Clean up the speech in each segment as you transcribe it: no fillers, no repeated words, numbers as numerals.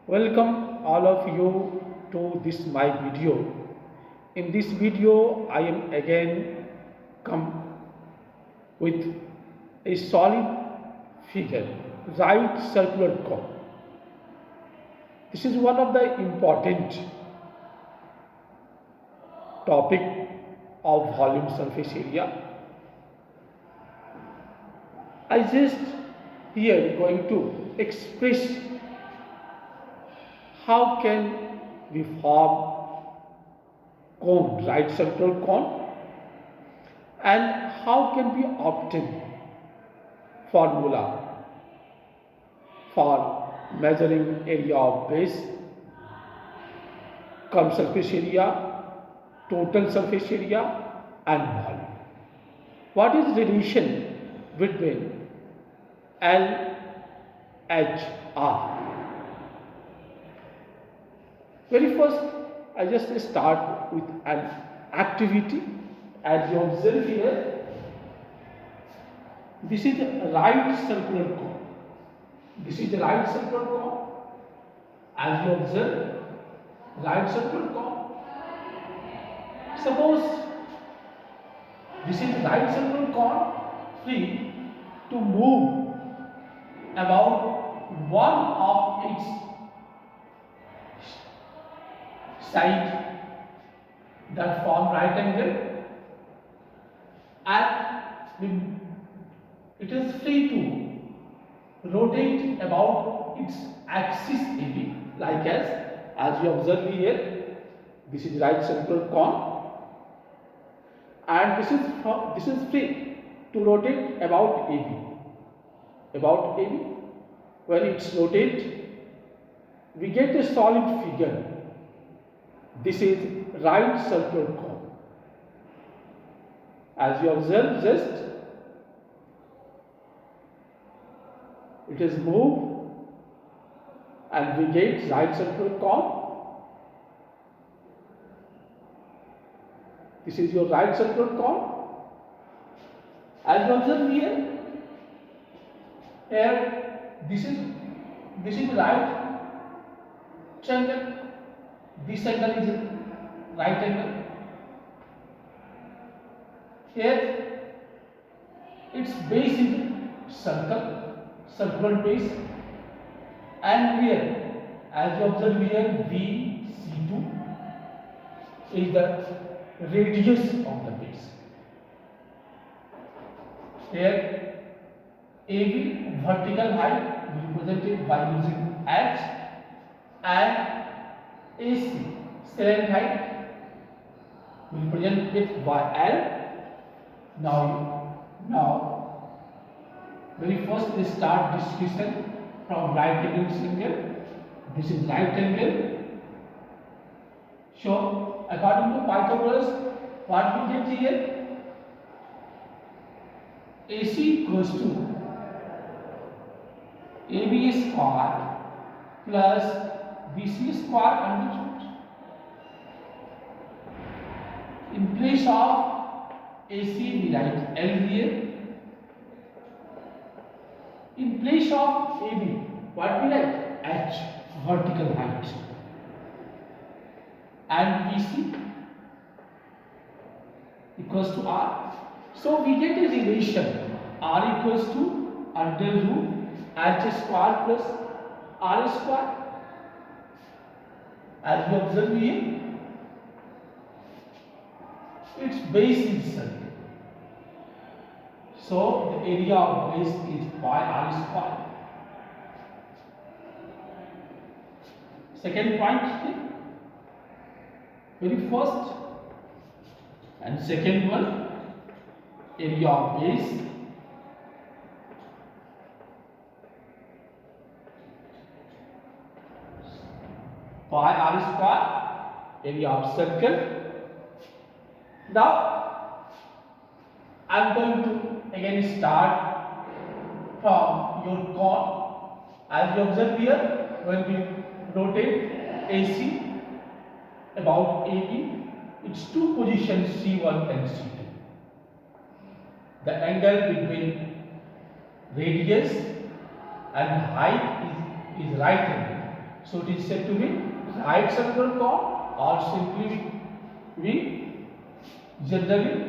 Welcome all of you to this my video. In this video, I am again come with a solid figure, right circular cone. This is one of the important topic of volume surface area. I just here going to express how can we form cone, right circular cone, and how can we obtain formula for measuring area of base, curved surface area, total surface area, and volume. What is relation between L, H, R? Very first, I just start with an activity. As you observe here, this is the right circular cone. This is the right circular cone. As you observe, right circular cone. Suppose this is right circular cone free to move about one of its side that form right angle, and it is free to rotate about its axis AB, like as you observe here. This is right circular cone, and this is free to rotate about AB. About AB, when it's rotate, we get a solid figure. This is right circular cone. As you observe, just it is moved and we get right circular cone. This is your right circular cone. As you observe here this is right triangle. This angle is right angle. Here its base is circular base, and here, as you observe here, VC2 is the radius of the base. Here AB, vertical height, represented by using H, and AC, slant height, represented by L. Now, very first we start discussion from right angle. This is right angle. So, according to Pythagoras, what we get here? AC equals to AB square plus BC square under root. In place of AC we write L here. In place of AB, what we write? H, vertical height. And BC equals to R. So we get a relation. R equals to under root H square plus R square. As we observe here, its base is circle. So the area of base is pi R square. Second point here, very first and second one, area of base pi R square, area of circle. Now I am going to again start from your cone. As you observe here, when we rotate AC about AB, its two positions C1 and C2. The angle between radius and height is right angle. So it is said to be right circular cone, or simply we generally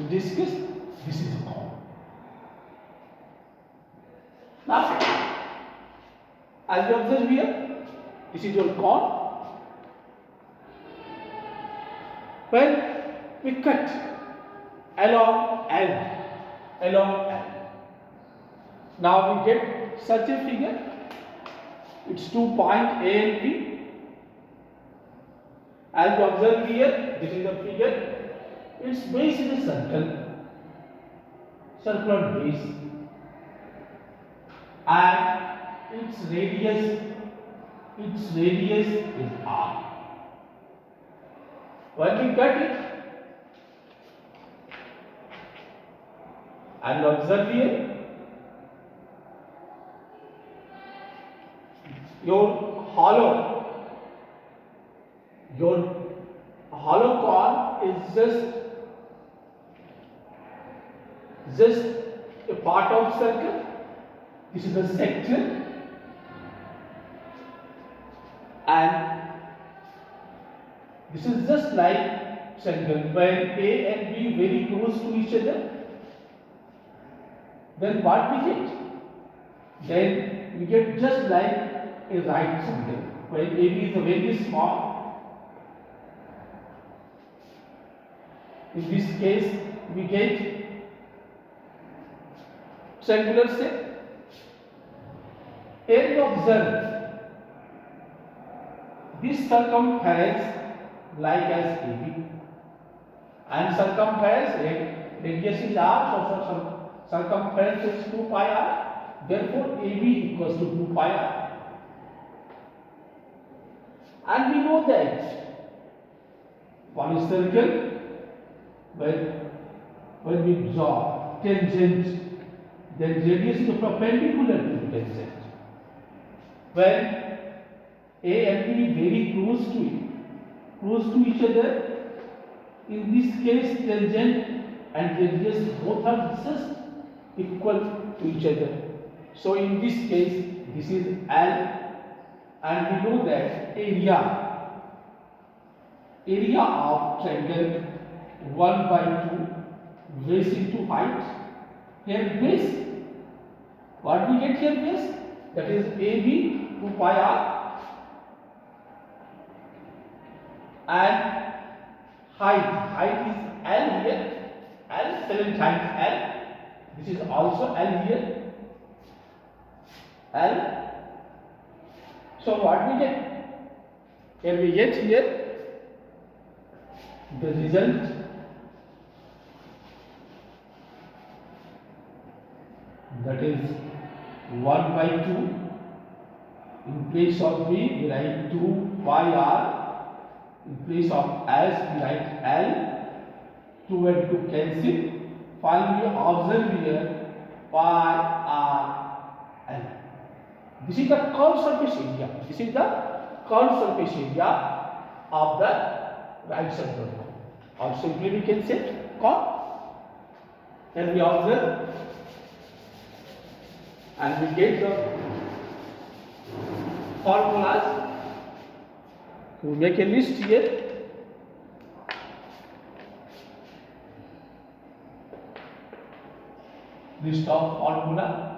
discuss this is a cone. Now, as you observe here, this is your cone. When we cut along L, now we get such a figure. It's 2 point A and B. As you observe here, this is the figure. Its base is a circle, circular base, and its radius is R. When we cut it, and observe here, your hollow cone is just a part of circle. This is the section, and this is just like circle. When A and B very close to each other, then what we get? Then we get just like a right circle. When AB is a very small, in this case we get triangular shape. Here you observe this circumference like as AB, and circumference radius is R, so circumference is 2 pi R. Therefore, AB equals to 2 pi R. And we know that for a circle, when we draw tangent, then radius is perpendicular to tangent. When A and B very close to each other, in this case tangent and radius both are just equal to each other. So in this case, this is L, and we know that area of triangle 1 by 2 base into height. Here base, what we get here base? That is AB 2 pi R, and height is L here, L 7 times L. This is also L here, L. So what we get? Here we get here the result. That is 1 by 2. In place of B, we write 2 pi R. In place of S, we write L. 2 and 2 cancel. Finally, observe here pi R L. This is the curved surface area. This is the curved surface area of the right circular cone. Or simply we can say cone. Then we observe and we get the formulas. We make a list here. List of formula.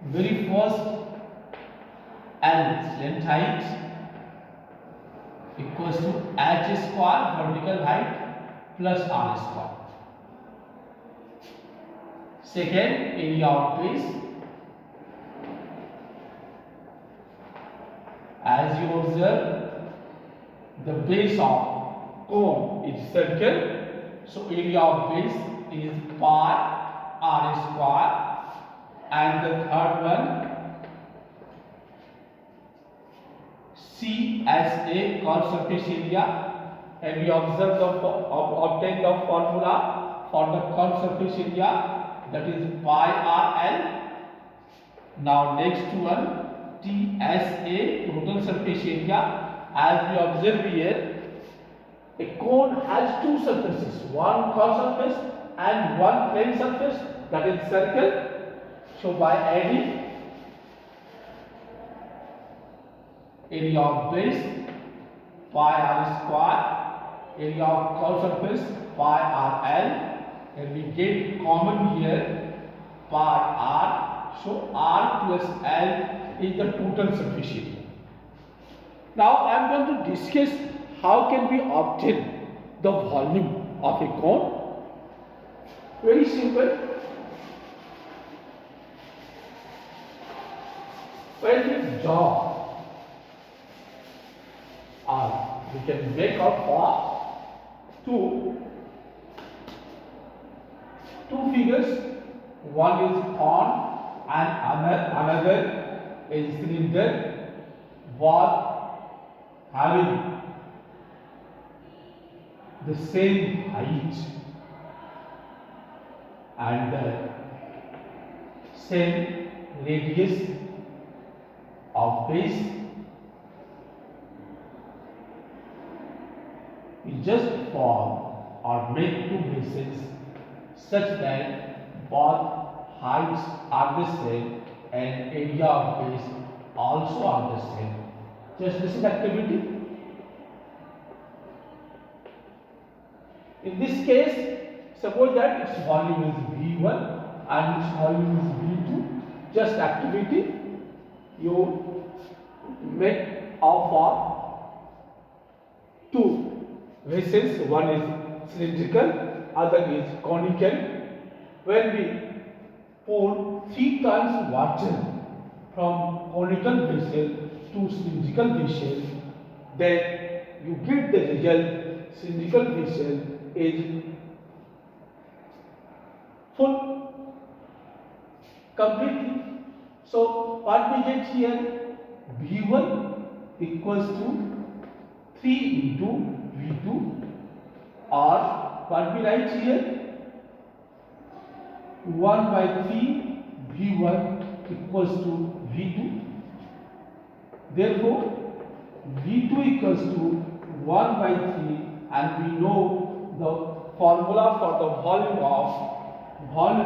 Very first, L length height equals to h square vertical height plus r square. Second, area of base. As you observe, the base of cone is circle, so area of base is pi r square. And the third one, C as a curved surface area, and we observe obtain the formula for the curved surface area, that is pi r l. Now next one, T as a total surface area. As we observe here, a cone has two surfaces, one curved surface and one plane surface, that is circle. So by adding area of base pi r square, area of curved surface pi r l, and we get common here pi r. So r plus l is the total surface area. Now I am going to discuss how can we obtain the volume of a cone. Very simple. When we draw, or we can make out for two figures. One is cone and another is cylinder, both having the same height and the same radius of base. We just form or make two bases such that both heights are the same and area of base also are the same. Just this is activity. In this case, suppose that its volume is V1 and its volume is V2. Just activity. You make out for two vessels. One is cylindrical, other is conical. When we pour 3 times water from conical vessel to cylindrical vessel, then you get the result cylindrical vessel is full completely. So what we get here, V1 equals to 3 into V2, or what we write here, 1 by 3 V1 equals to V2. Therefore, V2 equals to 1 by 3, and we know the formula for the volume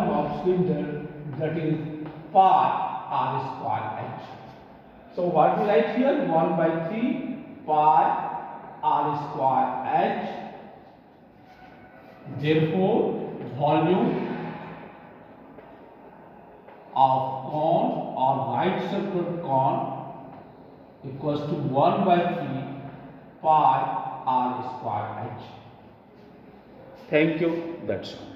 of cylinder, that is pi r square h. So what we write here, 1 by 3 pi r square h. Therefore, volume of cone or right circular cone equals to 1 by 3 pi r square h. Thank you. That's all.